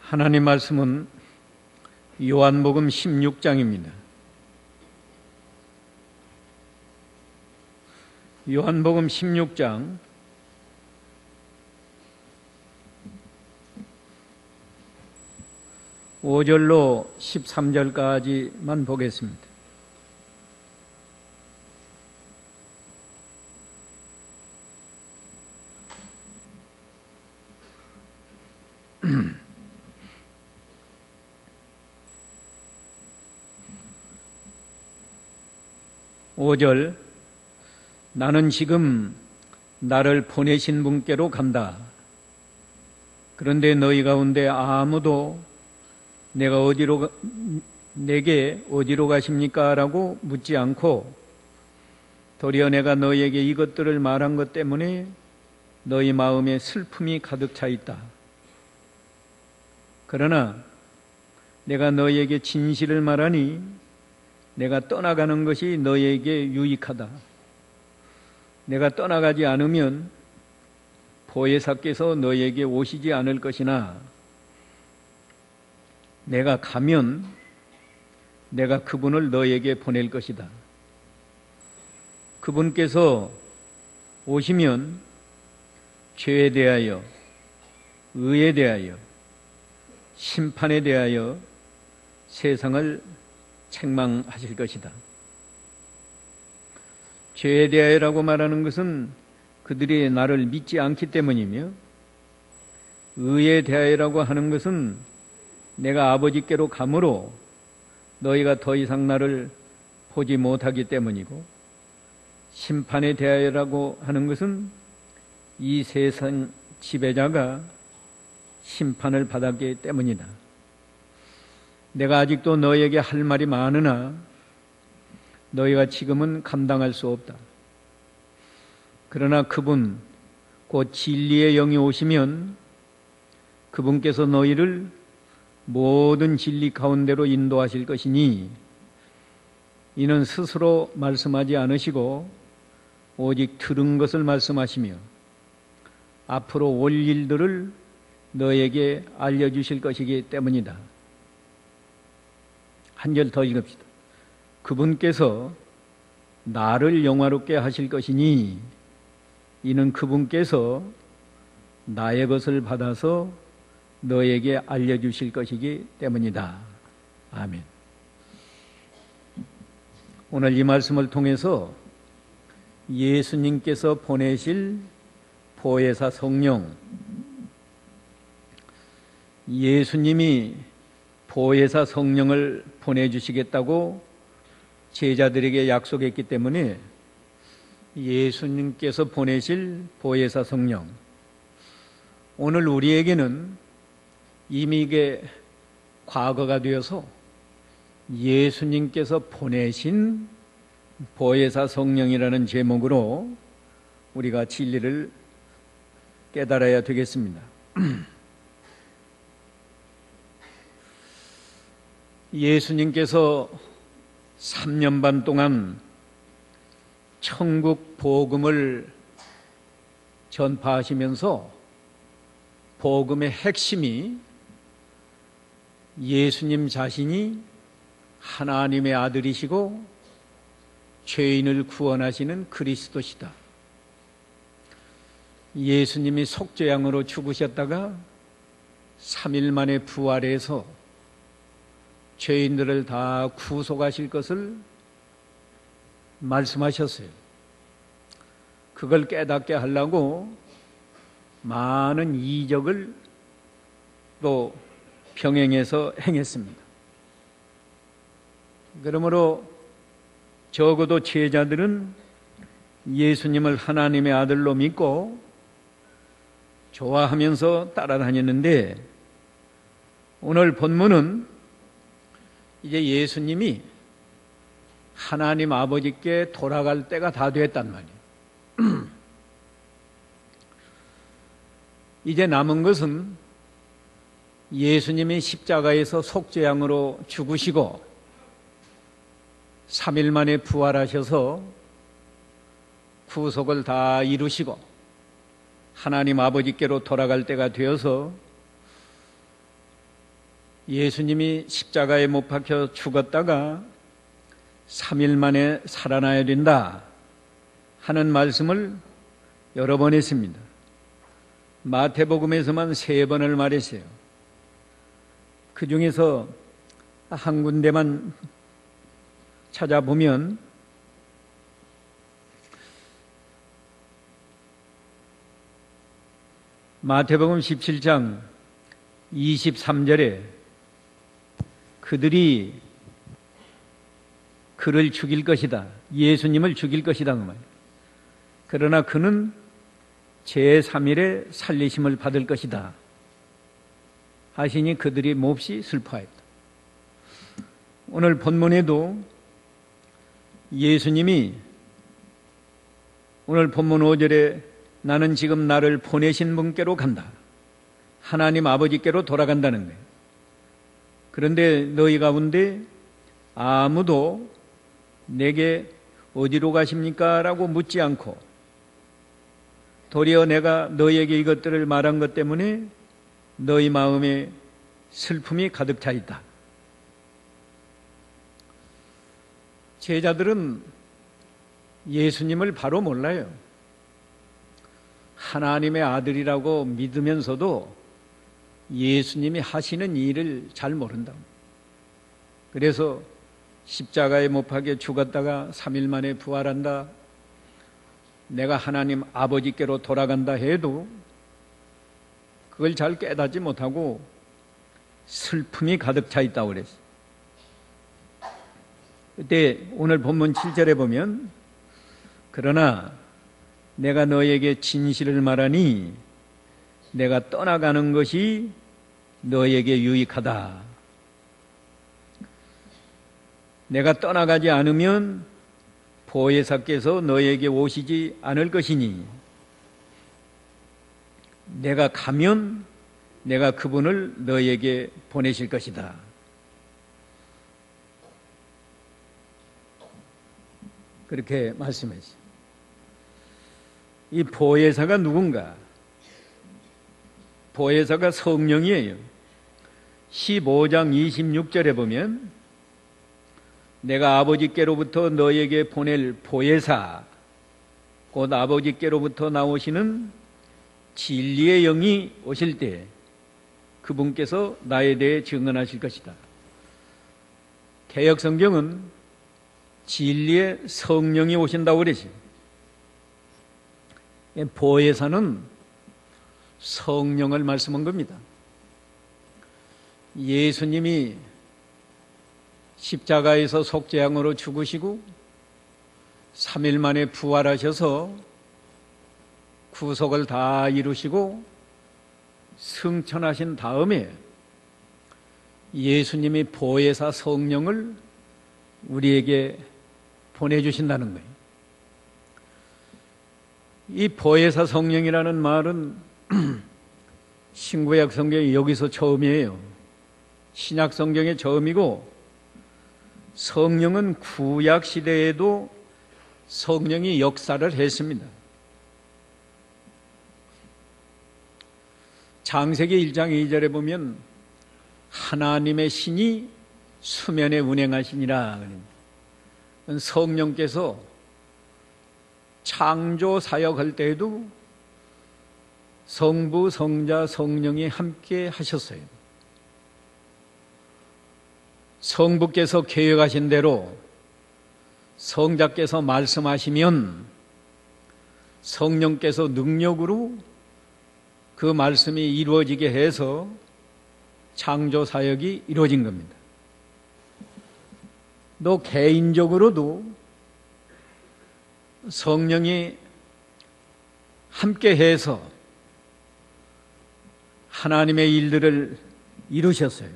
하나님 말씀은 요한복음 16장입니다. 요한복음 16장 5절로 13절까지만 보겠습니다. (5절) 나는 지금 나를 보내신 분께로 간다. 그런데 너희 가운데 아무도 내게 어디로 가십니까? 라고 묻지 않고 도리어 내가 너희에게 이것들을 말한 것 때문에 너희 마음에 슬픔이 가득 차 있다. 그러나 내가 너희에게 진실을 말하니 내가 떠나가는 것이 너희에게 유익하다. 내가 떠나가지 않으면 보혜사께서 너희에게 오시지 않을 것이나 내가 가면 내가 그분을 너희에게 보낼 것이다. 그분께서 오시면 죄에 대하여, 의에 대하여, 심판에 대하여 세상을 책망하실 것이다. 죄에 대하여라고 말하는 것은 그들이 나를 믿지 않기 때문이며, 의에 대하여라고 하는 것은 내가 아버지께로 가므로 너희가 더 이상 나를 보지 못하기 때문이고, 심판에 대하여라고 하는 것은 이 세상 지배자가 심판을 받았기 때문이다. 내가 아직도 너희에게 할 말이 많으나 너희가 지금은 감당할 수 없다. 그러나 그분 곧 진리의 영이 오시면 그분께서 너희를 모든 진리 가운데로 인도하실 것이니 이는 스스로 말씀하지 않으시고 오직 들은 것을 말씀하시며 앞으로 올 일들을 너에게 알려주실 것이기 때문이다. 한 절 더 읽읍시다. 그분께서 나를 영화롭게 하실 것이니 이는 그분께서 나의 것을 받아서 너에게 알려주실 것이기 때문이다. 아멘. 오늘 이 말씀을 통해서 예수님께서 보내실 보혜사 성령, 예수님이 보혜사 성령을 보내주시겠다고 제자들에게 약속했기 때문에 예수님께서 보내실 보혜사 성령, 오늘 우리에게는 이미 이게 과거가 되어서 예수님께서 보내신 보혜사 성령이라는 제목으로 우리가 진리를 깨달아야 되겠습니다. 예수님께서 3년 반 동안 천국 복음을 전파하시면서 복음의 핵심이 예수님 자신이 하나님의 아들이시고 죄인을 구원하시는 그리스도시다. 예수님이 속죄양으로 죽으셨다가 3일 만에 부활해서 죄인들을 다 구속하실 것을 말씀하셨어요. 그걸 깨닫게 하려고 많은 이적을 또 병행해서 행했습니다. 그러므로 적어도 제자들은 예수님을 하나님의 아들로 믿고 좋아하면서 따라다녔는데, 오늘 본문은 이제 예수님이 하나님 아버지께 돌아갈 때가 다 됐단 말이에요. 이제 남은 것은 예수님이 십자가에서 속죄양으로 죽으시고 3일 만에 부활하셔서 구속을 다 이루시고 하나님 아버지께로 돌아갈 때가 되어서 예수님이 십자가에 못 박혀 죽었다가 3일 만에 살아나야 된다 하는 말씀을 여러 번 했습니다. 마태복음에서만 3번을 말했어요. 그 중에서 한 군데만 찾아보면 마태복음 17장 23절에 그들이 그를 죽일 것이다. 예수님을 죽일 것이다. 그 말이에요. 그러나 그는 제3일에 살리심을 받을 것이다 하시니 그들이 몹시 슬퍼하였다. 오늘 본문에도 예수님이 오늘 본문 5절에 나는 지금 나를 보내신 분께로 간다. 하나님 아버지께로 돌아간다는 거예요. 그런데 너희 가운데 아무도 내게 어디로 가십니까? 라고 묻지 않고 도리어 내가 너희에게 이것들을 말한 것 때문에 너희 마음에 슬픔이 가득 차 있다. 제자들은 예수님을 바로 몰라요. 하나님의 아들이라고 믿으면서도 예수님이 하시는 일을 잘 모른다. 그래서 십자가에 못 박혀 죽었다가 3일 만에 부활한다. 내가 하나님 아버지께로 돌아간다 해도 그걸 잘 깨닫지 못하고 슬픔이 가득 차 있다고 그랬어요. 그때 오늘 본문 7절에 보면 그러나 내가 너에게 진실을 말하니 내가 떠나가는 것이 너에게 유익하다. 내가 떠나가지 않으면 보혜사께서 너에게 오시지 않을 것이니 내가 가면 내가 그분을 너에게 보내실 것이다. 그렇게 말씀했어요. 이 보혜사가 누군가? 보혜사가 성령이에요. 15장 26절에 보면 내가 아버지께로부터 너에게 보낼 보혜사 곧 아버지께로부터 나오시는 진리의 영이 오실 때 그분께서 나에 대해 증언하실 것이다. 개역성경은 진리의 성령이 오신다고 그러죠. 보혜사는 성령을 말씀한 겁니다. 예수님이 십자가에서 속죄양으로 죽으시고 3일 만에 부활하셔서 구속을 다 이루시고 승천하신 다음에 예수님이 보혜사 성령을 우리에게 보내주신다는 거예요. 이 보혜사 성령이라는 말은 신구약 성경이 여기서 처음이에요. 신약 성경의 처음이고 성령은 구약 시대에도 성령이 역사를 했습니다. 창세기 1장 2절에 보면 하나님의 신이 수면에 운행하시니라. 성령께서 창조 사역할 때에도 성부, 성자, 성령이 함께 하셨어요. 성부께서 계획하신 대로 성자께서 말씀하시면 성령께서 능력으로 그 말씀이 이루어지게 해서 창조 사역이 이루어진 겁니다. 또 개인적으로도 성령이 함께 해서 하나님의 일들을 이루셨어요.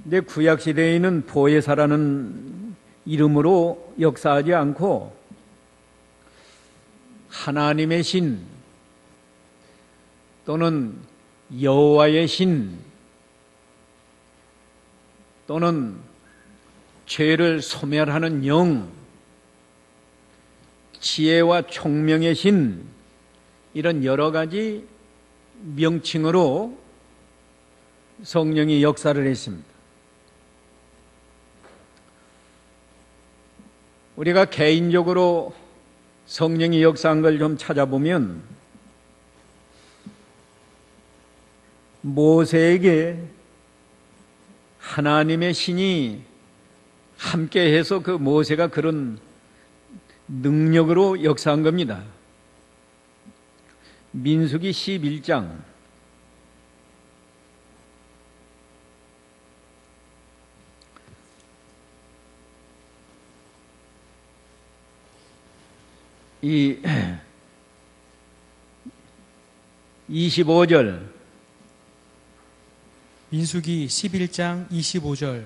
근데 구약시대에는 보혜사라는 이름으로 역사하지 않고 하나님의 신 또는 여호와의 신 또는 죄를 소멸하는 영, 지혜와 총명의 신 이런 여러 가지 명칭으로 성령이 역사를 했습니다. 우리가 개인적으로 성령이 역사한 걸 좀 찾아보면 모세에게 하나님의 신이 함께해서 그 모세가 그런 능력으로 역사한 겁니다. 민수기 11장 이 25절 민수기 11장 25절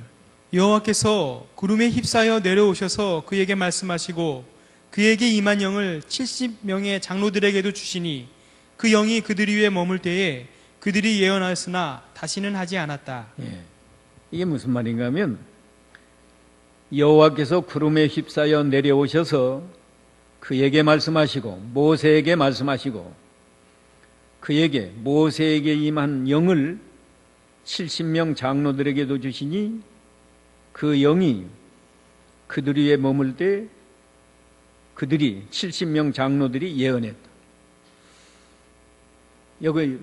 여호와께서 구름에 휩싸여 내려오셔서 그에게 말씀하시고 그에게 임한 영을 70명의 장로들에게도 주시니 그 영이 그들 위에 머물 때에 그들이 예언하였으나 다시는 하지 않았다. 이게 무슨 말인가 하면 여호와께서 구름에 휩싸여 내려오셔서 그에게 말씀하시고 모세에게 말씀하시고 그에게 모세에게 임한 영을 70명 장로들에게도 주시니 그 영이 그들 위에 머물 때 그들이 70명 장로들이 예언했다. 여기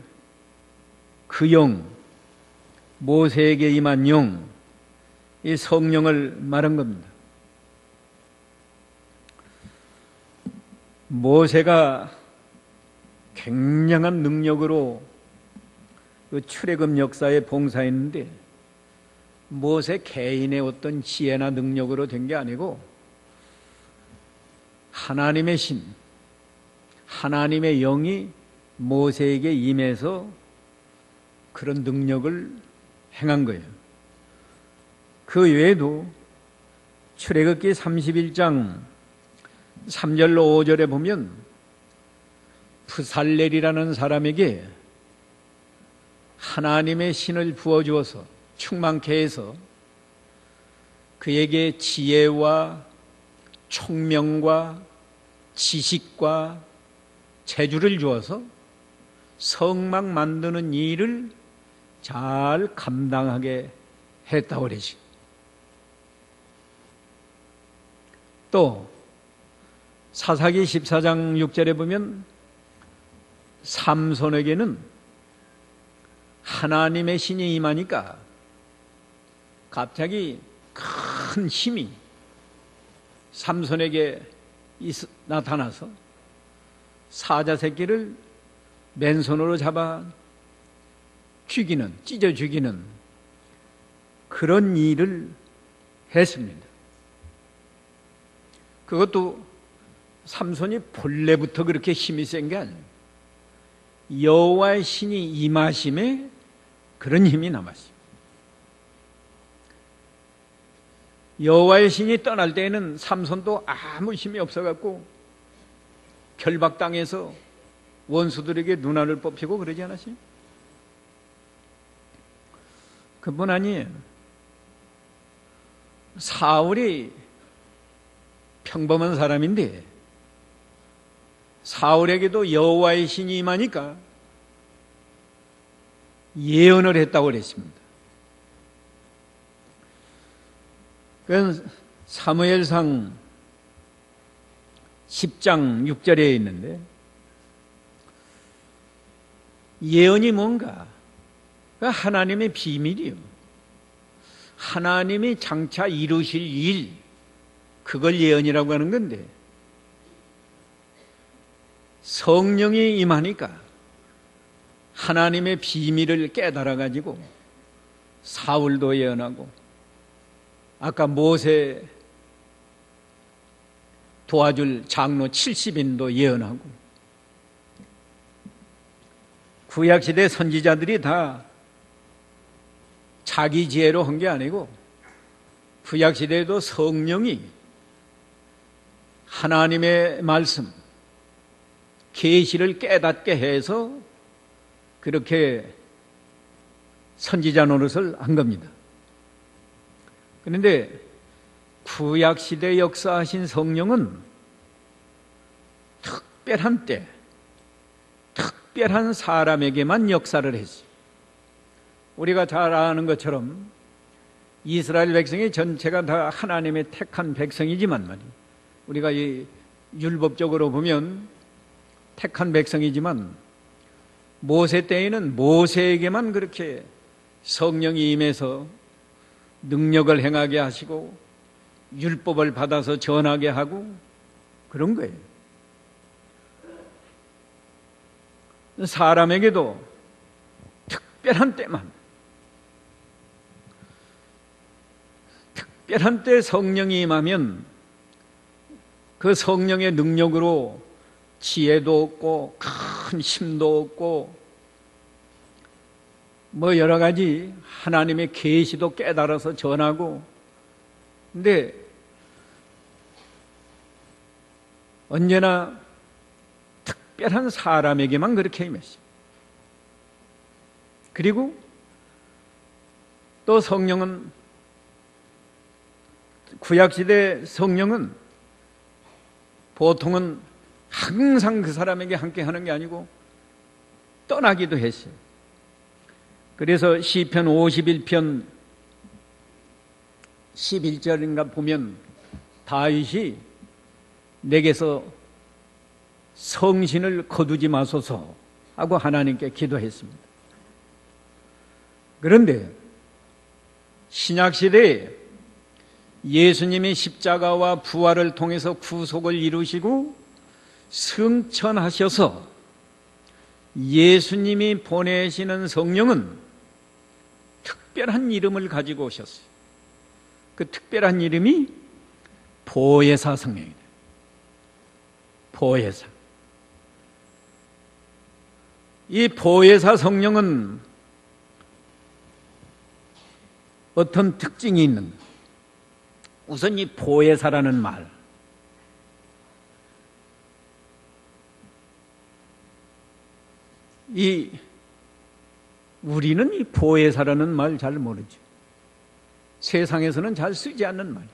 그 영, 모세에게 임한 영, 이 성령을 말한 겁니다. 모세가 굉장한 능력으로 그 출애굽 역사에 봉사했는데 모세 개인의 어떤 지혜나 능력으로 된 게 아니고 하나님의 신, 하나님의 영이 모세에게 임해서 그런 능력을 행한 거예요. 그 외에도 출애굽기 31장 3절로 5절에 보면 부살렐이라는 사람에게 하나님의 신을 부어주어서 충만케 해서 그에게 지혜와 총명과 지식과 재주를 주어서 성막 만드는 일을 잘 감당하게 했다고 그러지. 또 사사기 14장 6절에 보면 삼손에게는 하나님의 신이 임하니까 갑자기 큰 힘이 삼손에게 나타나서 사자 새끼를 맨손으로 잡아 죽이는, 찢어 죽이는 그런 일을 했습니다. 그것도 삼손이 본래부터 그렇게 힘이 센 게 아니에요. 여호와의 신이 임하심에 그런 힘이 남았어요. 여호와의 신이 떠날 때에는 삼손도 아무 힘이 없어갖고 결박당해서 원수들에게 눈알을 뽑히고 그러지 않았어요? 그뿐 아니에요. 사울이 평범한 사람인데 사울에게도 여호와의 신이 임하니까 예언을 했다고 그랬습니다. 그건 사무엘상 10장 6절에 있는데 예언이 뭔가? 하나님의 비밀이요. 하나님이 장차 이루실 일, 그걸 예언이라고 하는 건데 성령이 임하니까 하나님의 비밀을 깨달아가지고 사울도 예언하고 아까 모세 도와줄 장로 70인도 예언하고 구약시대 선지자들이 다 자기 지혜로 한 게 아니고 구약시대에도 성령이 하나님의 말씀 계시를 깨닫게 해서 그렇게 선지자 노릇을 한 겁니다. 그런데 구약시대 역사하신 성령은 특별한 때, 특별한 사람에게만 역사를 했어요. 우리가 잘 아는 것처럼 이스라엘 백성이 전체가 다 하나님의 택한 백성이지만 말이에요. 우리가 이 율법적으로 보면 택한 백성이지만 모세 때에는 모세에게만 그렇게 성령이 임해서 능력을 행하게 하시고 율법을 받아서 전하게 하고 그런 거예요. 사람에게도 특별한 때 성령이 임하면 그 성령의 능력으로 지혜도 얻고 큰 힘도 얻고 뭐 여러 가지 하나님의 계시도 깨달아서 전하고. 근데 언제나 특별한 사람에게만 그렇게 임했어요. 그리고 또 성령은, 구약시대 성령은 보통은 항상 그 사람에게 함께 하는 게 아니고 떠나기도 했어요. 그래서 시편 51편 11절인가 보면 다윗이 내게서 성신을 거두지 마소서 하고 하나님께 기도했습니다. 그런데 신약시대에 예수님이 십자가와 부활을 통해서 구속을 이루시고 승천하셔서 예수님이 보내시는 성령은 특별한 이름을 가지고 오셨어요. 그 특별한 이름이 보혜사 성령이다. 보혜사. 이 보혜사 성령은 어떤 특징이 있는가? 우선 이 보혜사라는 말, 우리는 이 보혜사라는 말 잘 모르죠. 세상에서는 잘 쓰지 않는 말.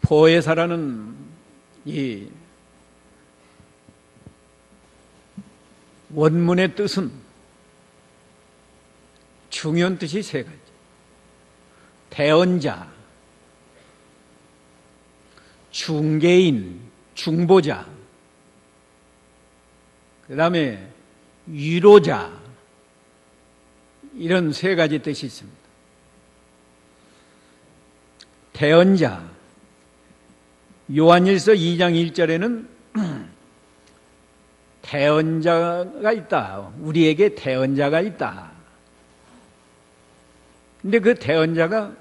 보혜사라는 이 원문의 뜻은 중요한 뜻이 세 가지. 대언자, 중개인, 중보자, 그 다음에 위로자, 이런 세 가지 뜻이 있습니다. 대언자, 요한일서 2장 1절에는 대언자가 있다. 우리에게 대언자가 있다. 근데 그 대언자가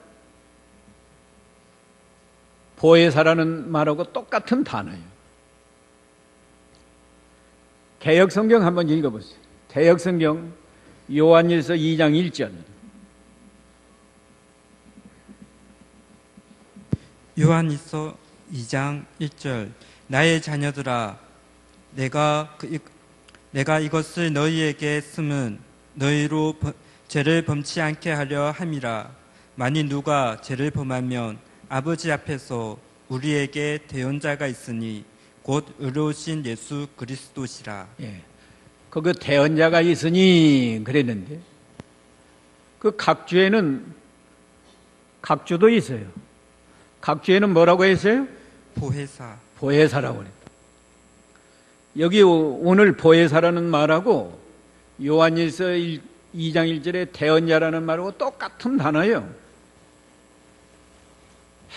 보혜사라는 말하고 똑같은 단어예요. 개역성경 한번 읽어보세요. 개역성경 요한일서 2장 1절. 요한일서 2장 1절. 나의 자녀들아, 내가 이것을 너희에게 쓰면 너희로 죄를 범치 않게 하려 함이라. 만일 누가 죄를 범하면 아버지 앞에서 우리에게 대언자가 있으니 곧 의로우신 예수 그리스도시라. 예. 그 대언자가 있으니 그랬는데 그 각주에는 각주도 있어요. 각주에는 뭐라고 했어요? 보혜사라고 그랬다. 여기 오늘 보혜사라는 말하고 요한일서 2장 1절에 대언자라는 말하고 똑같은 단어예요.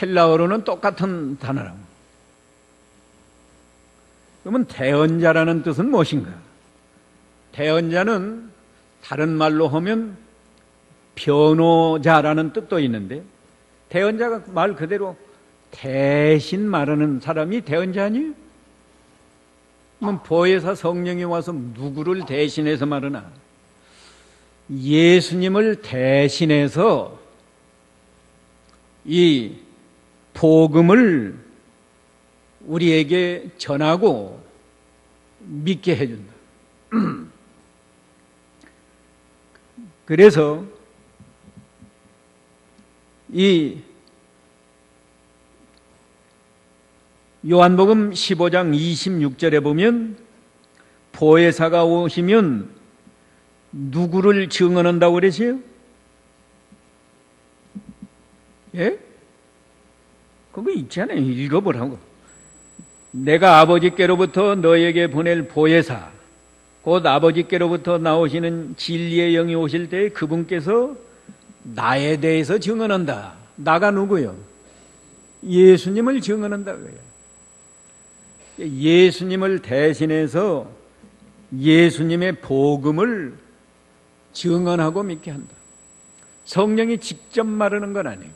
헬라어로는 똑같은 단어라고. 그러면 대언자라는 뜻은 무엇인가? 대언자는 다른 말로 하면 변호자라는 뜻도 있는데, 대언자가 말 그대로 대신 말하는 사람이 대언자 아니에요? 그럼 보혜사 성령이 와서 누구를 대신해서 말하나? 예수님을 대신해서 이 복음을 우리에게 전하고 믿게 해준다. 그래서 이 요한복음 15장 26절에 보면 보혜사가 오시면 누구를 증언한다고 그랬어요? 예? 그거 있잖아요. 읽어보라고. 내가 아버지께로부터 너에게 보낼 보혜사, 곧 아버지께로부터 나오시는 진리의 영이 오실 때 그분께서 나에 대해서 증언한다. 나가 누구요? 예수님을 증언한다고요. 예수님을 대신해서 예수님의 복음을 증언하고 믿게 한다. 성령이 직접 말하는 건 아니에요.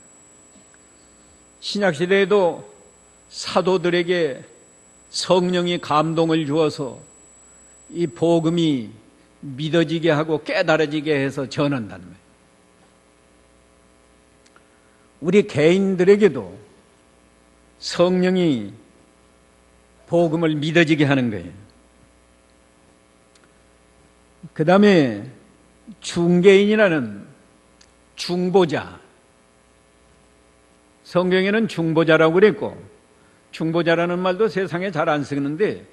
신약시대에도 사도들에게 성령이 감동을 주어서 이 복음이 믿어지게 하고 깨달아지게 해서 전한다는 거예요. 우리 개인들에게도 성령이 복음을 믿어지게 하는 거예요. 그 다음에 중개인이라는 중보자, 성경에는 중보자라고 그랬고, 중보자라는 말도 세상에 잘 안 쓰는데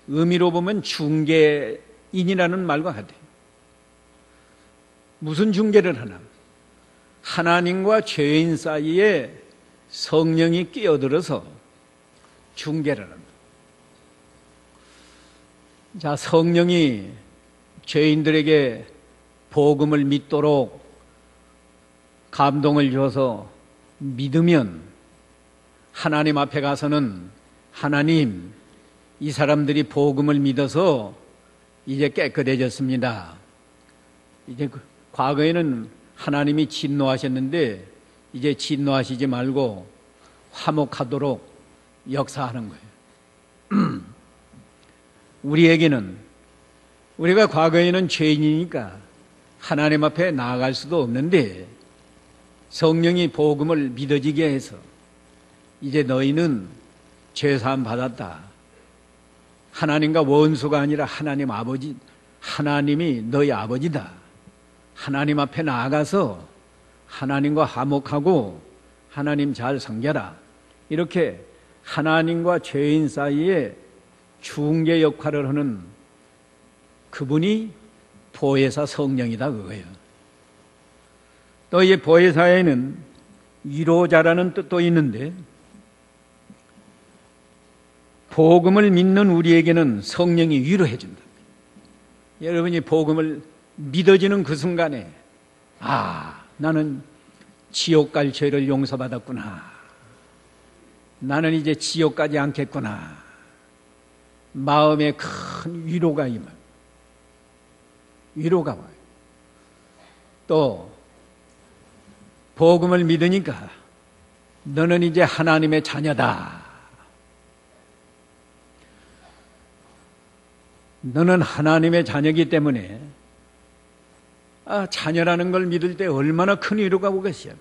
의미로 보면 중개인이라는 말과 같아요. 무슨 중개를 하나? 하나님과 죄인 사이에 성령이 끼어들어서 중개를 합니다. 자, 성령이 죄인들에게 복음을 믿도록 감동을 줘서 믿으면 하나님 앞에 가서는 하나님, 이 사람들이 복음을 믿어서 이제 깨끗해졌습니다. 이제 과거에는 하나님이 진노하셨는데 이제 진노하시지 말고 화목하도록 역사하는 거예요. 우리에게는, 우리가 과거에는 죄인이니까 하나님 앞에 나아갈 수도 없는데 성령이 복음을 믿어지게 해서 이제 너희는 죄사함 받았다. 하나님과 원수가 아니라 하나님 아버지, 하나님이 너희 아버지다. 하나님 앞에 나아가서 하나님과 화목하고 하나님 잘 섬겨라. 이렇게 하나님과 죄인 사이에 중개 역할을 하는 그분이 보혜사 성령이다 그거예요. 또 이 보혜사에는 위로자라는 뜻도 있는데 복음을 믿는 우리에게는 성령이 위로해 준다. 여러분이 복음을 믿어지는 그 순간에 아, 나는 지옥 갈 죄를 용서받았구나. 나는 이제 지옥 가지 않겠구나. 마음에 큰 위로가 임해요. 위로가 와요. 또 복음을 믿으니까 너는 이제 하나님의 자녀다. 너는 하나님의 자녀이기 때문에 자녀라는 걸 믿을 때 얼마나 큰 위로가 오겠어요.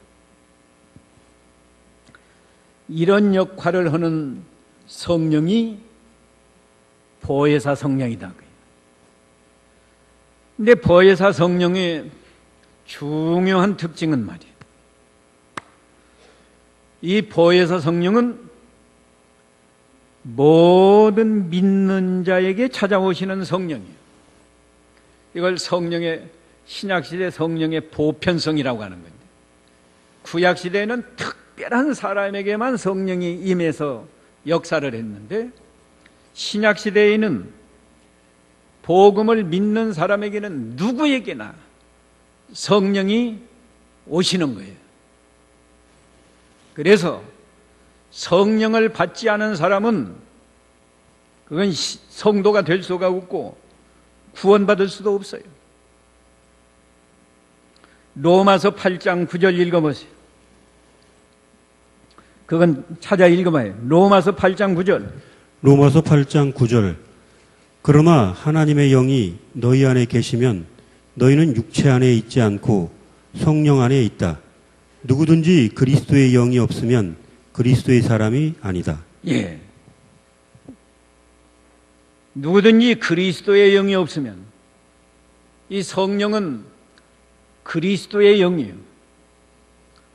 이런 역할을 하는 성령이 보혜사 성령이다. 근데 보혜사 성령의 중요한 특징은 말이에요. 이 보혜사 성령은 모든 믿는 자에게 찾아오시는 성령이에요. 이걸 성령의, 신약시대 성령의 보편성이라고 하는 건데, 구약시대에는 특별한 사람에게만 성령이 임해서 역사를 했는데, 신약시대에는 복음을 믿는 사람에게는 누구에게나 성령이 오시는 거예요. 그래서 성령을 받지 않은 사람은 그건 성도가 될 수가 없고 구원받을 수도 없어요. 로마서 8장 9절 읽어보세요. 그건 찾아 읽어봐요. 로마서 8장 9절. 로마서 8장 9절. 그러나 하나님의 영이 너희 안에 계시면 너희는 육체 안에 있지 않고 성령 안에 있다. 누구든지 그리스도의 영이 없으면 그리스도의 사람이 아니다. 예. 누구든지 그리스도의 영이 없으면, 이 성령은 그리스도의 영이에요.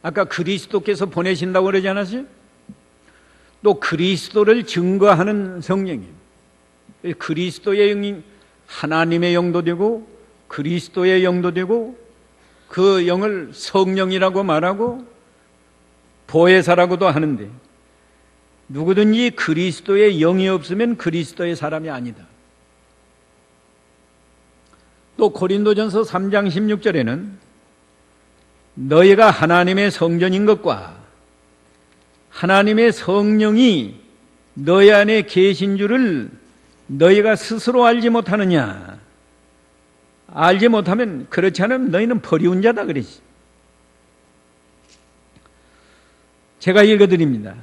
아까 그리스도께서 보내신다고 그러지 않았어요? 또 그리스도를 증거하는 성령이에요. 그리스도의 영이 하나님의 영도 되고 그리스도의 영도 되고 그 영을 성령이라고 말하고 보혜사라고도 하는데 누구든지 그리스도의 영이 없으면 그리스도의 사람이 아니다. 또 고린도전서 3장 16절에는 너희가 하나님의 성전인 것과 하나님의 성령이 너희 안에 계신 줄을 너희가 스스로 알지 못하느냐. 알지 못하면 그렇지 않으면 너희는 버리운 자다 그러지. 제가 읽어드립니다.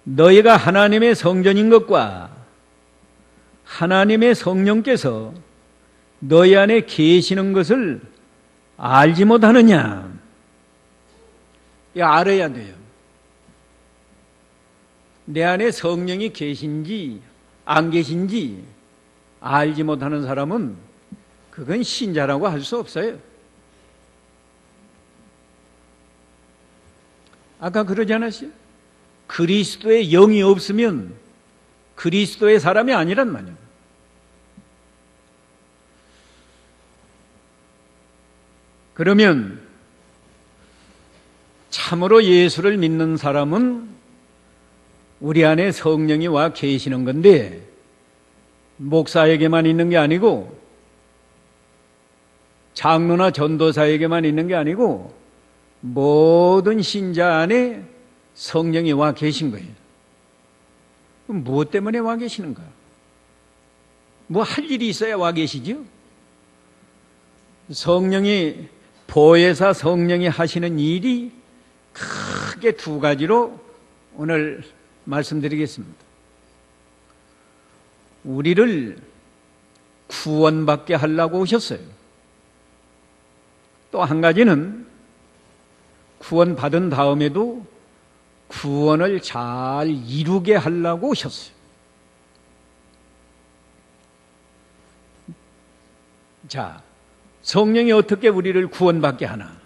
너희가 하나님의 성전인 것과 하나님의 성령께서 너희 안에 계시는 것을 알지 못하느냐. 이거 알아야 돼요. 내 안에 성령이 계신지 안 계신지 알지 못하는 사람은 그건 신자라고 할 수 없어요. 아까 그러지 않았어요? 그리스도의 영이 없으면 그리스도의 사람이 아니란 말이에요. 그러면 참으로 예수를 믿는 사람은 우리 안에 성령이 와 계시는 건데 목사에게만 있는 게 아니고 장로나 전도사에게만 있는 게 아니고 모든 신자 안에 성령이 와 계신 거예요. 그럼 무엇 때문에 와 계시는가? 뭐 할 일이 있어야 와 계시죠? 성령이 보혜사 성령이 하시는 일이 크게 두 가지로 오늘 말씀드리겠습니다. 우리를 구원받게 하려고 오셨어요. 또 한 가지는 구원받은 다음에도 구원을 잘 이루게 하려고 오셨어요. 자, 성령이 어떻게 우리를 구원받게 하나?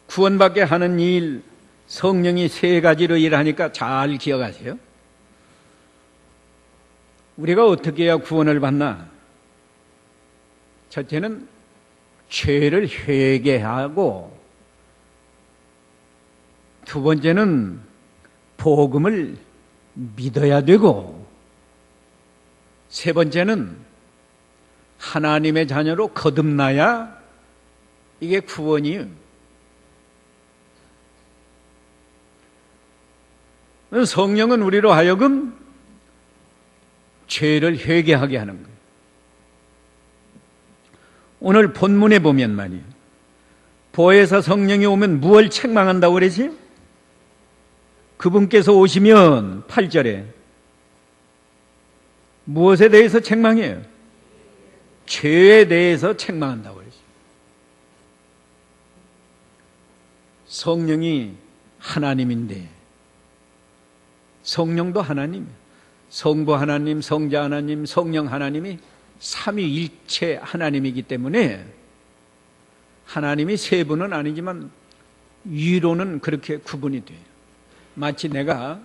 구원받게 하는 일, 성령이 세 가지로 일하니까 잘 기억하세요. 우리가 어떻게 해야 구원을 받나? 첫째는 죄를 회개하고, 두 번째는 복음을 믿어야 되고, 세 번째는 하나님의 자녀로 거듭나야 이게 구원이에요. 성령은 우리로 하여금 죄를 회개하게 하는 거예요. 오늘 본문에 보면 말이에요. 보혜사 성령이 오면 무엇을 책망한다고 그러지? 그분께서 오시면 8절에 무엇에 대해서 책망해요? 죄에 대해서 책망한다고 그러죠. 성령이 하나님인데 성령도 하나님이에요. 성부 하나님, 성자 하나님, 성령 하나님이 삼위일체 하나님이기 때문에 하나님이 세 분은 아니지만 위로는 그렇게 구분이 돼요. 마치 내가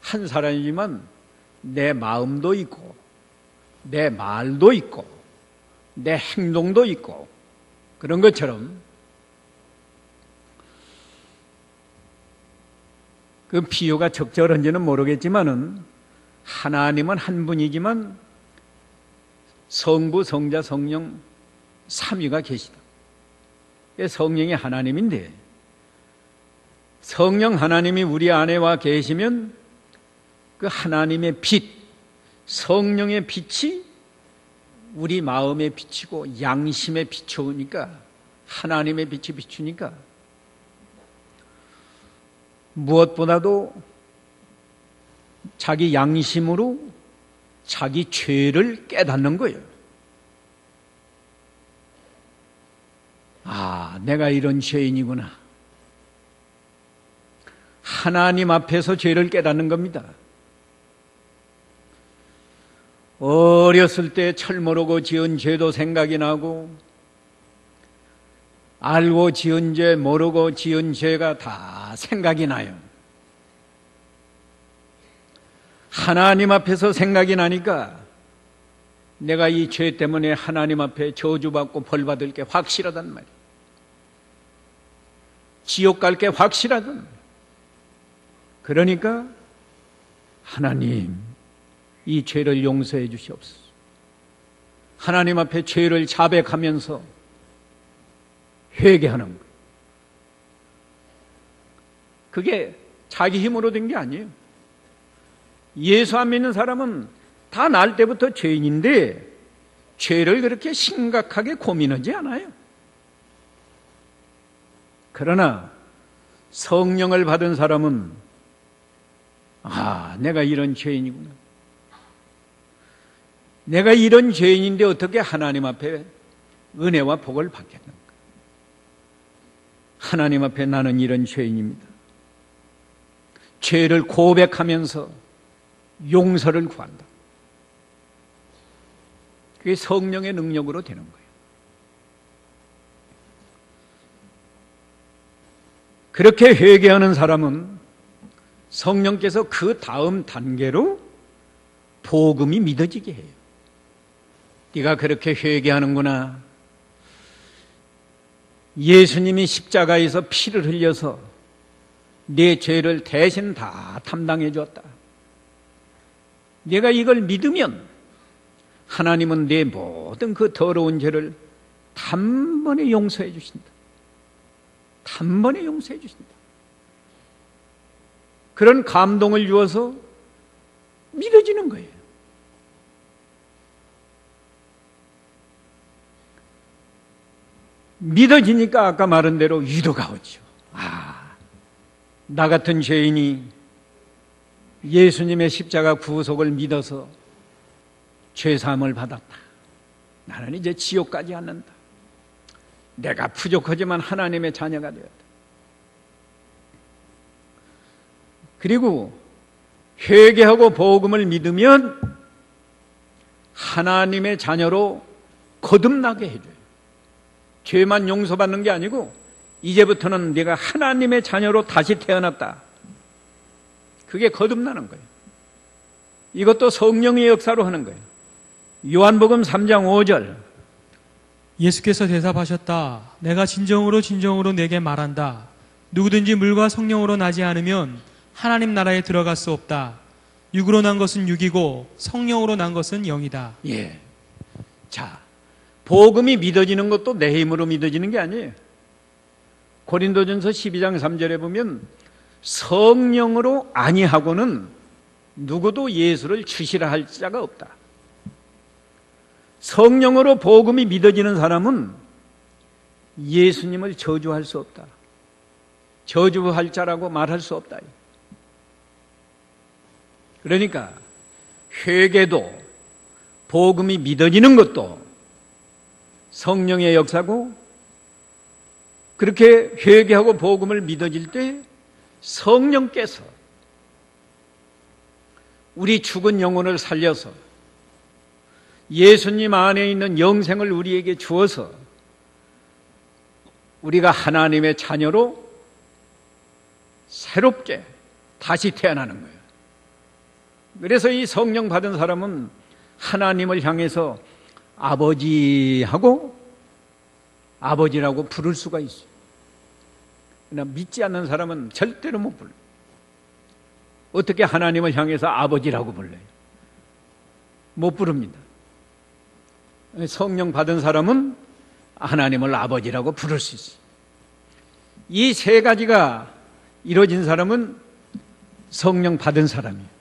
한 사람이지만 내 마음도 있고 내 말도 있고 내 행동도 있고 그런 것처럼 그 비유가 적절한지는 모르겠지만은 하나님은 한 분이지만 성부, 성자, 성령 삼위가 계시다. 성령이 하나님인데 성령 하나님이 우리 안에 와 계시면 그 하나님의 빛, 성령의 빛이 우리 마음에 비치고 양심에 비추니까 하나님의 빛이 비추니까 무엇보다도 자기 양심으로 자기 죄를 깨닫는 거예요. 아, 내가 이런 죄인이구나. 하나님 앞에서 죄를 깨닫는 겁니다. 어렸을 때 철 모르고 지은 죄도 생각이 나고 알고 지은 죄 모르고 지은 죄가 다 생각이 나요. 하나님 앞에서 생각이 나니까 내가 이 죄 때문에 하나님 앞에 저주받고 벌받을 게 확실하단 말이에요. 지옥 갈 게 확실하단 말이에요. 그러니까 하나님, 이 죄를 용서해 주시옵소서. 하나님 앞에 죄를 자백하면서 회개하는 거예요. 그게 자기 힘으로 된 게 아니에요. 예수 안 믿는 사람은 다 날 때부터 죄인인데 죄를 그렇게 심각하게 고민하지 않아요. 그러나 성령을 받은 사람은 내가 이런 죄인이구나. 내가 이런 죄인인데 어떻게 하나님 앞에 은혜와 복을 받겠는가. 하나님 앞에 나는 이런 죄인입니다. 죄를 고백하면서 용서를 구한다. 그게 성령의 능력으로 되는 거예요. 그렇게 회개하는 사람은 성령께서 그 다음 단계로 복음이 믿어지게 해요. 네가 그렇게 회개하는구나. 예수님이 십자가에서 피를 흘려서 내 죄를 대신 다 담당해 줬다. 내가 이걸 믿으면 하나님은 내 모든 그 더러운 죄를 단번에 용서해 주신다. 단번에 용서해 주신다. 그런 감동을 주어서 믿어지는 거예요. 믿어지니까 아까 말한 대로 위로가 오죠. 나 같은 죄인이 예수님의 십자가 구속을 믿어서 죄사함을 받았다. 나는 이제 지옥 가지 않는다. 내가 부족하지만 하나님의 자녀가 되었다. 그리고 회개하고 복음을 믿으면 하나님의 자녀로 거듭나게 해줘요. 죄만 용서받는 게 아니고 이제부터는 내가 하나님의 자녀로 다시 태어났다. 그게 거듭나는 거예요. 이것도 성령의 역사로 하는 거예요. 요한복음 3장 5절. 예수께서 대답하셨다. 내가 진정으로 내게 말한다. 누구든지 물과 성령으로 나지 않으면 하나님 나라에 들어갈 수 없다. 육으로 난 것은 육이고 성령으로 난 것은 영이다. 예. 자, 복음이 믿어지는 것도 내 힘으로 믿어지는 게 아니에요. 고린도전서 12장 3절에 보면 성령으로 아니하고는 누구도 예수를 주시라 할 자가 없다. 성령으로 복음이 믿어지는 사람은 예수님을 저주할 수 없다. 저주할 자라고 말할 수 없다. 그러니까 회개도 복음이 믿어지는 것도 성령의 역사고, 그렇게 회개하고 복음을 믿어질 때 성령께서 우리 죽은 영혼을 살려서 예수님 안에 있는 영생을 우리에게 주어서 우리가 하나님의 자녀로 새롭게 다시 태어나는 거예요. 그래서 이 성령 받은 사람은 하나님을 향해서 아버지라고 부를 수가 있어요. 그러나 믿지 않는 사람은 절대로 못 불러요. 어떻게 하나님을 향해서 아버지라고 불러요? 못 부릅니다. 성령 받은 사람은 하나님을 아버지라고 부를 수 있어요. 이 세 가지가 이루어진 사람은 성령 받은 사람이에요.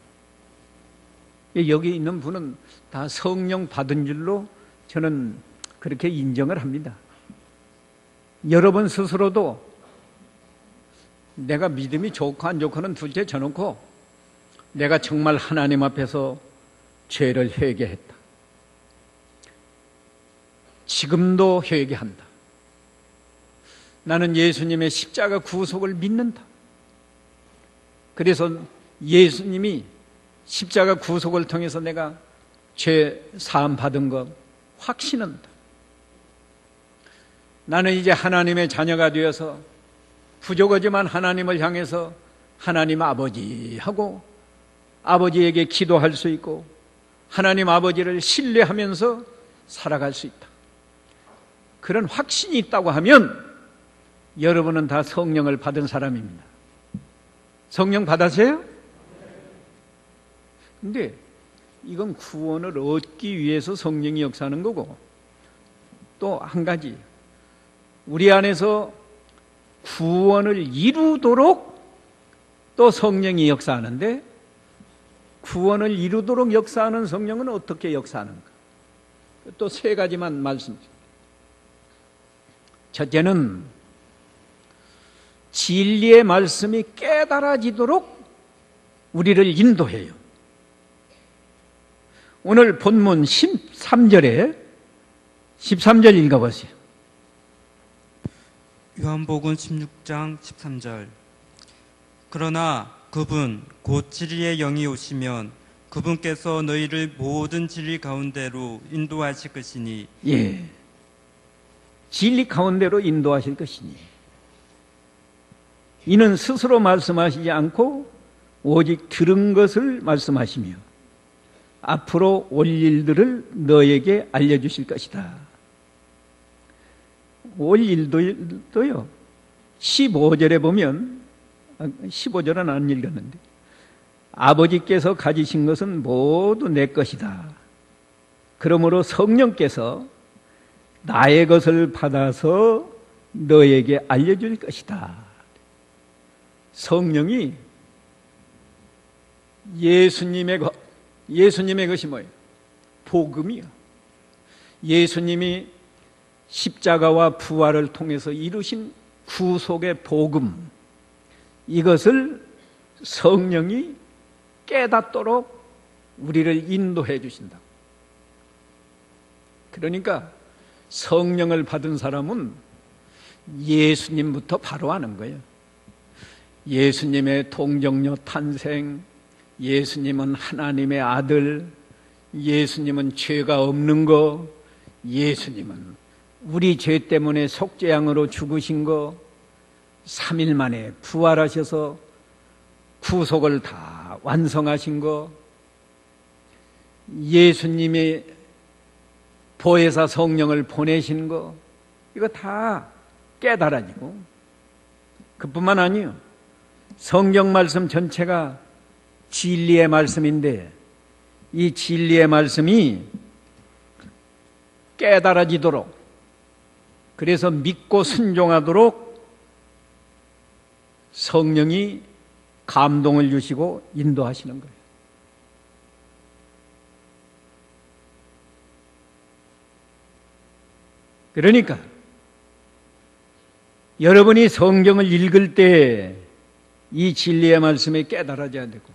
여기 있는 분은 다 성령 받은 줄로 저는 그렇게 인정을 합니다. 여러분 스스로도 내가 믿음이 좋고 안 좋고는 둘째 쳐놓고 내가 정말 하나님 앞에서 죄를 회개했다. 지금도 회개한다. 나는 예수님의 십자가 구속을 믿는다. 그래서 예수님이 십자가 구속을 통해서 내가 죄 사함 받은 것 확신한다. 나는 이제 하나님의 자녀가 되어서 부족하지만 하나님을 향해서 하나님 아버지 하고 아버지에게 기도할 수 있고 하나님 아버지를 신뢰하면서 살아갈 수 있다. 그런 확신이 있다고 하면 여러분은 다 성령을 받은 사람입니다. 성령 받았어요? 근데 이건 구원을 얻기 위해서 성령이 역사하는 거고, 또 한 가지, 우리 안에서 구원을 이루도록 또 성령이 역사하는데, 구원을 이루도록 역사하는 성령은 어떻게 역사하는가? 또 세 가지만 말씀드립니다. 첫째는 진리의 말씀이 깨달아지도록 우리를 인도해요. 오늘 본문 13절 읽어보세요. 요한복음 16장 13절. 그러나 그분 곧 진리의 영이 오시면 그분께서 너희를 모든 진리 가운데로 인도하실 것이니. 예, 진리 가운데로 인도하실 것이니. 이는 스스로 말씀하시지 않고 오직 들은 것을 말씀하시며 앞으로 올 일들을 너에게 알려주실 것이다. 올 일도요, 15절에 보면, 15절은 안 읽었는데, 아버지께서 가지신 것은 모두 내 것이다. 그러므로 성령께서 나의 것을 받아서 너에게 알려줄 것이다. 성령이 예수님의 것이 뭐예요? 복음이요. 예수님이 십자가와 부활을 통해서 이루신 구속의 복음, 이것을 성령이 깨닫도록 우리를 인도해 주신다. 그러니까 성령을 받은 사람은 예수님부터 바로 아는 거예요. 예수님의 동정녀 탄생, 예수님은 하나님의 아들, 예수님은 죄가 없는 거, 예수님은 우리 죄 때문에 속죄양으로 죽으신 거, 3일 만에 부활하셔서 구속을 다 완성하신 거, 예수님이 보혜사 성령을 보내신 거, 이거 다 깨달아지고, 그뿐만 아니에요. 성경 말씀 전체가 진리의 말씀인데, 이 진리의 말씀이 깨달아지도록, 그래서 믿고 순종하도록 성령이 감동을 주시고 인도하시는 거예요. 그러니까 여러분이 성경을 읽을 때 이 진리의 말씀이 깨달아져야 되고,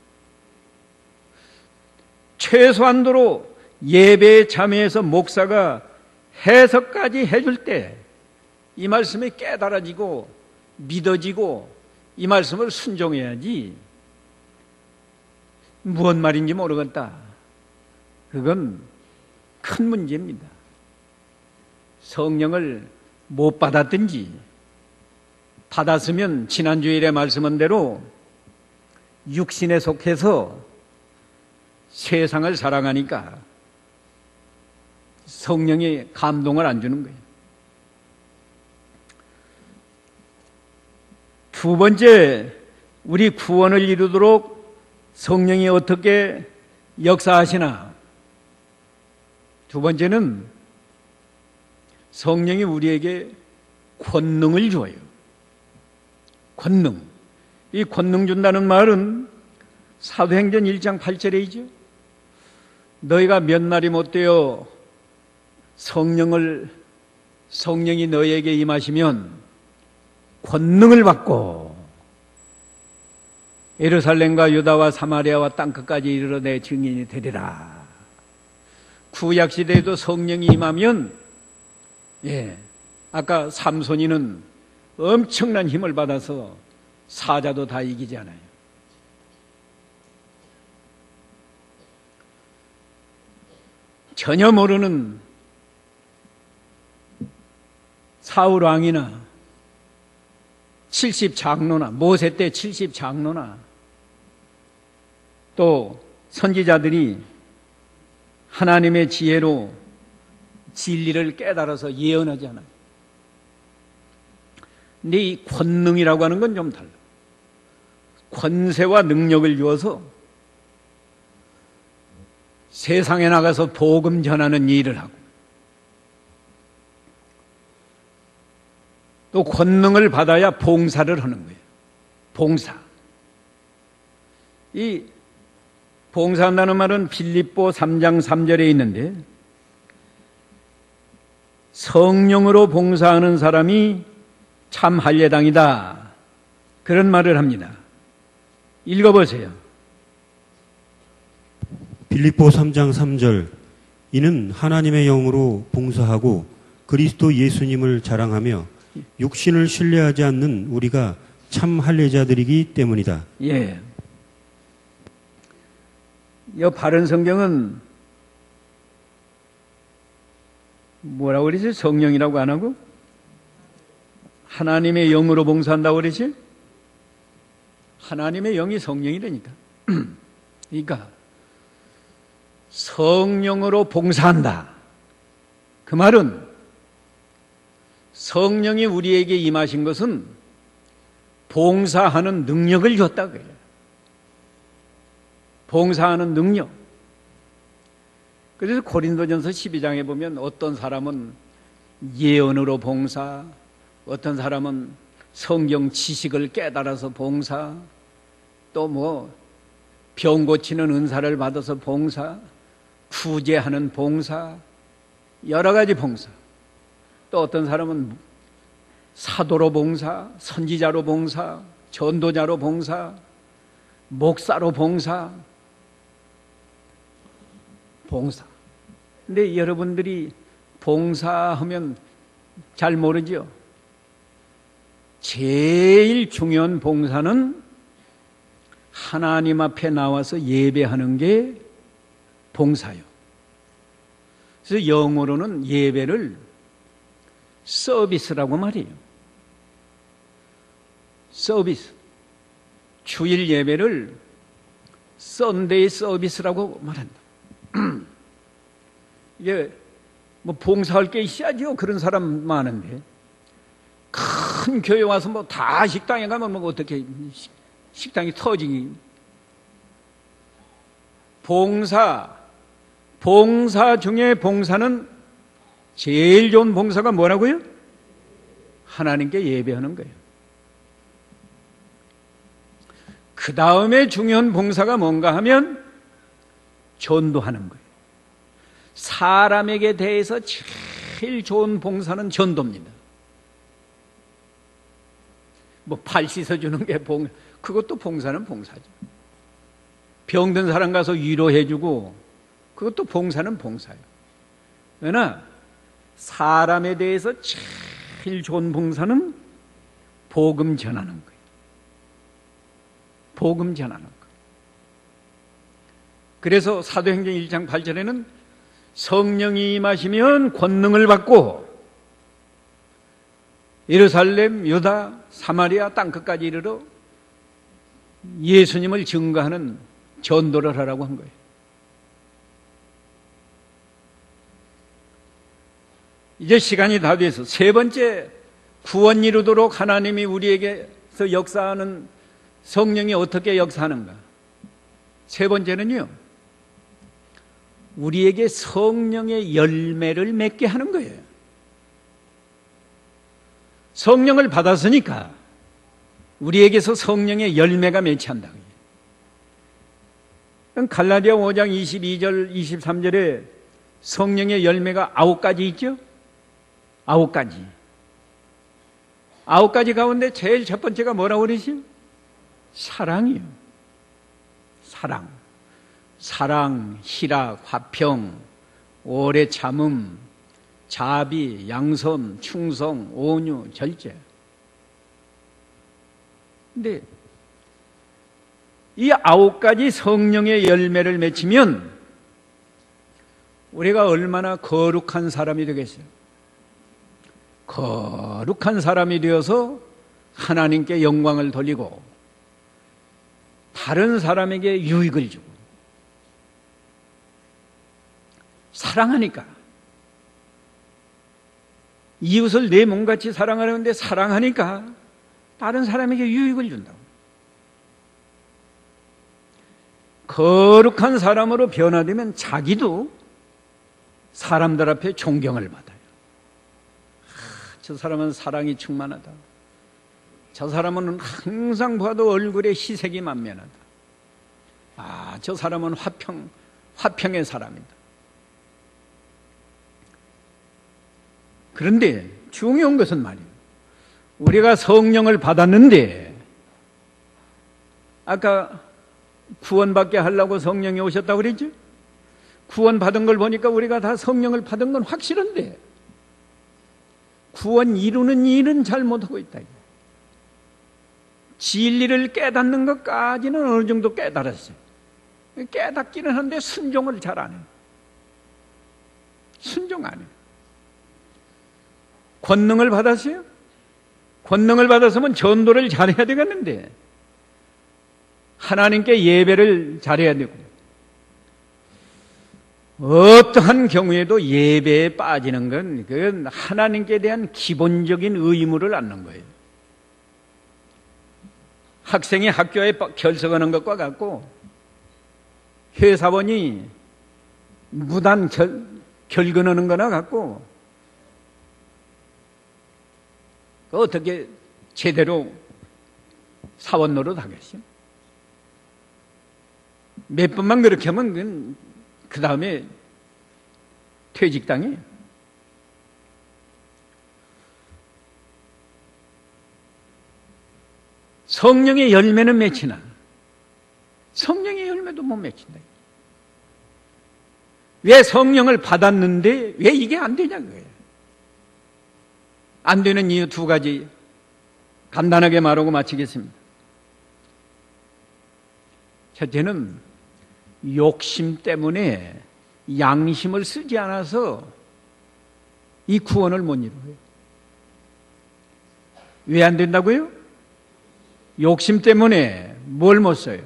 최소한도로 예배에 참여해서 목사가 해석까지 해줄 때 이 말씀이 깨달아지고 믿어지고 이 말씀을 순종해야지, 무슨 말인지 모르겠다, 그건 큰 문제입니다. 성령을 못 받았든지, 받았으면 지난주일에 말씀한 대로 육신에 속해서 세상을 사랑하니까 성령이 감동을 안 주는 거예요. 두 번째, 우리 구원을 이루도록 성령이 어떻게 역사하시나? 두 번째는 성령이 우리에게 권능을 줘요. 권능. 이 권능 준다는 말은 사도행전 1장 8절에 있죠. 너희가 몇 날이 못 되어 성령이 너희에게 임하시면 권능을 받고 예루살렘과 유다와 사마리아와 땅끝까지 이르러 내 증인이 되리라. 구약시대에도 성령이 임하면, 아까 삼손이는 엄청난 힘을 받아서 사자도 다 이기잖아요. 전혀 모르는 사울 왕이나 70장로나, 모세 때 70장로나 또 선지자들이 하나님의 지혜로 진리를 깨달아서 예언하잖아요. 근데 이 권능이라고 하는 건 좀 달라. 권세와 능력을 주어서 세상에 나가서 복음 전하는 일을 하고, 또 권능을 받아야 봉사를 하는 거예요. 봉사. 이 봉사한다는 말은 빌립보 3장 3절에 있는데, 성령으로 봉사하는 사람이 참 할례당이다, 그런 말을 합니다. 읽어보세요. 빌립보 3장 3절. 이는 하나님의 영으로 봉사하고 그리스도 예수님을 자랑하며 육신을 신뢰하지 않는 우리가 참 할례자들이기 때문이다. 예. 이 바른 성경은 뭐라고 그러지? 성령이라고 안 하고 하나님의 영으로 봉사한다고 그러지? 하나님의 영이 성령이라니까. 그러니까 성령으로 봉사한다, 그 말은 성령이 우리에게 임하신 것은 봉사하는 능력을 줬다 그래요. 봉사하는 능력. 그래서 고린도전서 12장에 보면 어떤 사람은 예언으로 봉사, 어떤 사람은 성경 지식을 깨달아서 봉사, 또 병 고치는 은사를 받아서 봉사, 구제하는 봉사, 여러 가지 봉사. 또 어떤 사람은 사도로 봉사, 선지자로 봉사, 전도자로 봉사, 목사로 봉사. 근데 여러분들이 봉사하면 잘 모르죠? 제일 중요한 봉사는 하나님 앞에 나와서 예배하는 게 봉사요. 그래서 영어로는 예배를 서비스라고 말해요. 서비스. 주일 예배를 썬데이 서비스라고 말한다. 이게 봉사할 게 있어야죠. 그런 사람 많은데, 큰 교회 와서 다 식당에 가면 어떻게 식당이 터지기. 봉사 중에 봉사는 제일 좋은 봉사가 뭐라고요? 하나님께 예배하는 거예요. 그 다음에 중요한 봉사가 뭔가 하면 전도하는 거예요. 사람에게 대해서 제일 좋은 봉사는 전도입니다. 발 씻어주는 게 그것도 봉사는 봉사죠. 병든 사람 가서 위로해주고, 그것도 봉사는 봉사예요. 그러나 사람에 대해서 제일 좋은 봉사는 복음 전하는 거예요. 복음 전하는 거예요. 그래서 사도행전 1장 8절에는 성령이 임하시면 권능을 받고 예루살렘, 유다, 사마리아 땅끝까지 이르러 예수님을 증거하는 전도를 하라고 한 거예요. 이제 시간이 다 돼서 세 번째, 구원 이루도록 하나님이 우리에게서 역사하는 성령이 어떻게 역사하는가? 세 번째는요, 우리에게 성령의 열매를 맺게 하는 거예요. 성령을 받았으니까 우리에게서 성령의 열매가 맺힌다. 갈라디아 5장 22절, 23절에 성령의 열매가 9가지 있죠? 9가지. 9가지 가운데 제일 첫 번째가 뭐라고 그러시죠? 사랑이요. 사랑, 희락, 화평, 오래 참음, 자비, 양선, 충성, 온유, 절제. 근데 이 9가지 성령의 열매를 맺히면 우리가 얼마나 거룩한 사람이 되겠어요? 거룩한 사람이 되어서 하나님께 영광을 돌리고 다른 사람에게 유익을 주고 사랑하니까. 이웃을 내 몸같이 사랑하는데 사랑하니까 다른 사람에게 유익을 준다고. 거룩한 사람으로 변화되면 자기도 사람들 앞에 존경을 받아요. 저 사람은 사랑이 충만하다. 저 사람은 항상 봐도 얼굴에 희색이 만면하다. 저 사람은 화평의 사람이다. 그런데 중요한 것은 말이에요. 우리가 성령을 받았는데, 아까 구원받게 하려고 성령이 오셨다고 그랬죠? 구원받은 걸 보니까 우리가 다 성령을 받은 건 확실한데, 구원 이루는 일은 잘 못하고 있다. 진리를 깨닫는 것까지는 어느 정도 깨달았어요. 깨닫기는 하는데 순종을 잘 안 해요. 순종 안 해요. 권능을 받았어요? 권능을 받았으면 전도를 잘해야 되겠는데, 하나님께 예배를 잘해야 되고, 어떠한 경우에도 예배에 빠지는 건 그건 하나님께 대한 기본적인 의무를 안는 거예요. 학생이 학교에 결석하는 것과 같고, 회사원이 무단 결근하는 거나 같고, 어떻게 제대로 사원 노릇 하겠어요? 몇 번만 그렇게 하면 그 다음에 퇴직당해요. 성령의 열매는 맺히나 성령의 열매도 못 맺힌다. 왜 성령을 받았는데 왜 이게 안 되냐고요. 안 되는 이유 두 가지 간단하게 말하고 마치겠습니다. 첫째는 욕심 때문에 양심을 쓰지 않아서 이 구원을 못 이루어요. 왜 안 된다고요? 욕심 때문에 뭘 못 써요?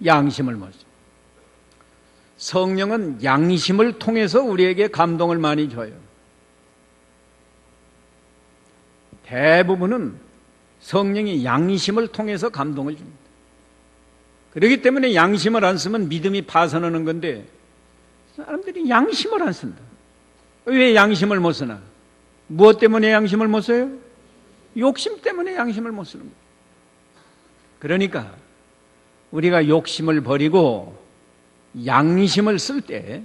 양심을 못 써요. 성령은 양심을 통해서 우리에게 감동을 많이 줘요. 대부분은 성령이 양심을 통해서 감동을 줍니다. 그렇기 때문에 양심을 안 쓰면 믿음이 파산하는 건데, 사람들이 양심을 안 쓴다. 왜 양심을 못 쓰나? 무엇 때문에 양심을 못 써요? 욕심 때문에 양심을 못 쓰는 거예요. 그러니까 우리가 욕심을 버리고 양심을 쓸 때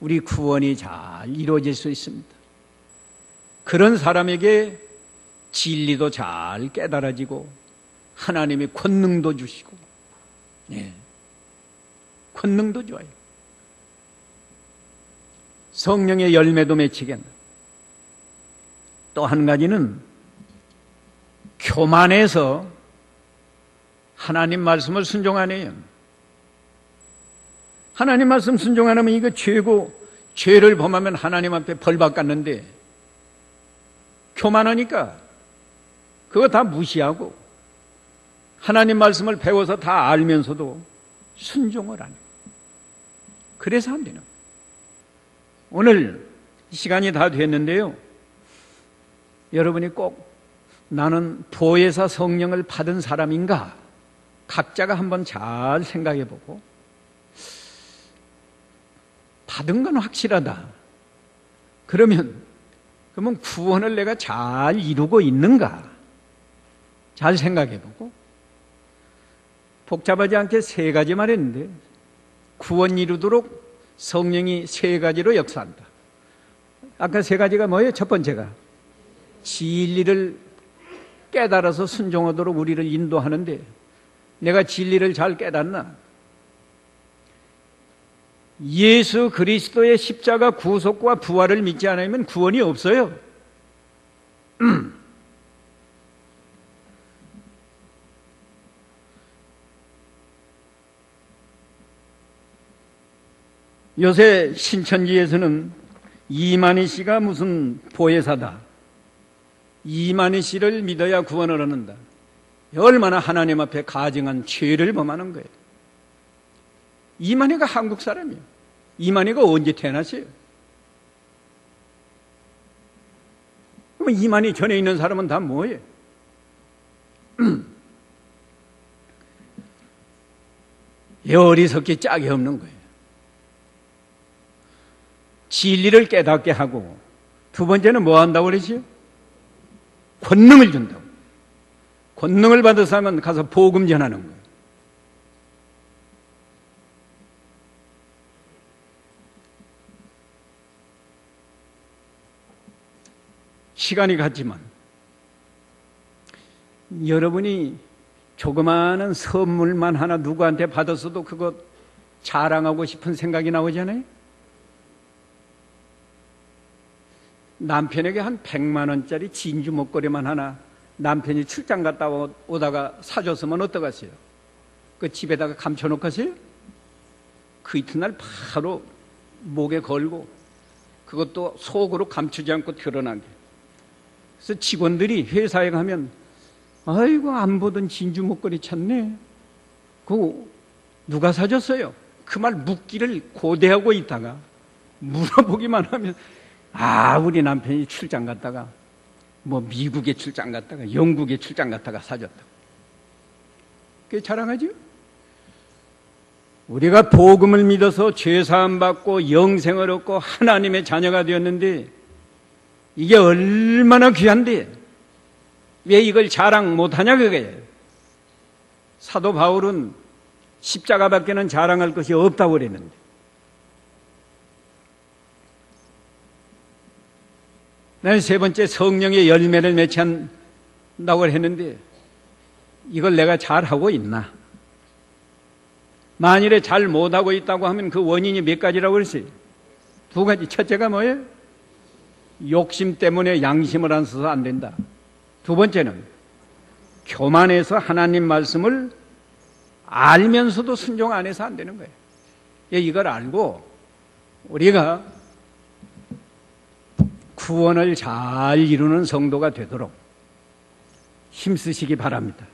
우리 구원이 잘 이루어질 수 있습니다. 그런 사람에게 진리도 잘 깨달아지고 하나님의 권능도 주시고, 권능도 좋아요. 성령의 열매도 맺히겠나. 또 한 가지는 교만해서 하나님 말씀을 순종 안 해요. 하나님 말씀 순종 안 하면 이거 죄고, 죄를 범하면 하나님 앞에 벌 받겠는데, 교만하니까 그거 다 무시하고 하나님 말씀을 배워서 다 알면서도 순종을 안 해요. 그래서 안 되는 거예요. 오늘 시간이 다 됐는데요, 여러분이 꼭 나는 보혜사 성령을 받은 사람인가 각자가 한번 잘 생각해 보고, 받은 건 확실하다. 그러면 구원을 내가 잘 이루고 있는가 잘 생각해 보고, 복잡하지 않게 세 가지 말했는데 구원 이루도록 성령이 세 가지로 역사한다. 아까 세 가지가 뭐예요? 첫 번째가 진리를 깨달아서 순종하도록 우리를 인도하는데, 내가 진리를 잘 깨닫나? 예수 그리스도의 십자가 구속과 부활을 믿지 않으면 구원이 없어요. 요새 신천지에서는 이만희 씨가 무슨 보혜사다, 이만희 씨를 믿어야 구원을 얻는다. 얼마나 하나님 앞에 가증한 죄를 범하는 거예요. 이만희가 한국 사람이에요. 이만희가 언제 태어났어요? 그럼 이만희 전에 있는 사람은 다 뭐예요? 어리석기 짝이 없는 거예요. 진리를 깨닫게 하고, 두 번째는 뭐 한다고 그러지요? 권능을 준다고. 권능을 받아서 하면 가서 복음 전하는 거예요. 시간이 갔지만 여러분이 조그마한 선물만 하나 누구한테 받았어도 그거 자랑하고 싶은 생각이 나오잖아요. 남편에게 한 100만 원짜리 진주 목걸이만 하나 남편이 출장 갔다 오다가 사줬으면 어떡하세요? 그 집에다가 감춰놓겠어요? 그 이튿날 바로 목에 걸고, 그것도 속으로 감추지 않고 드러나게. 그래서 직원들이 회사에 가면 아이고 안 보던 진주 목걸이 찾네. 그거 누가 사줬어요? 그 말 묻기를 고대하고 있다가 물어보기만 하면 우리 남편이 출장 갔다가 뭐 미국에 출장 갔다가 영국에 출장 갔다가 사줬다고. 그게 자랑하죠? 우리가 복음을 믿어서 죄사함 받고 영생을 얻고 하나님의 자녀가 되었는데 이게 얼마나 귀한데 왜 이걸 자랑 못하냐 그거예요. 사도 바울은 십자가밖에는 자랑할 것이 없다고 그랬는데, 나는 세 번째 성령의 열매를 맺힌다고 했는데 이걸 내가 잘하고 있나? 만일에 잘 못하고 있다고 하면 그 원인이 몇 가지라고 그랬어요? 두 가지. 첫째가 뭐예요? 욕심 때문에 양심을 안 써서 안 된다. 두 번째는 교만해서 하나님 말씀을 알면서도 순종 안 해서 안 되는 거예요. 이걸 알고 우리가 구원을 잘 이루는 성도가 되도록 힘쓰시기 바랍니다.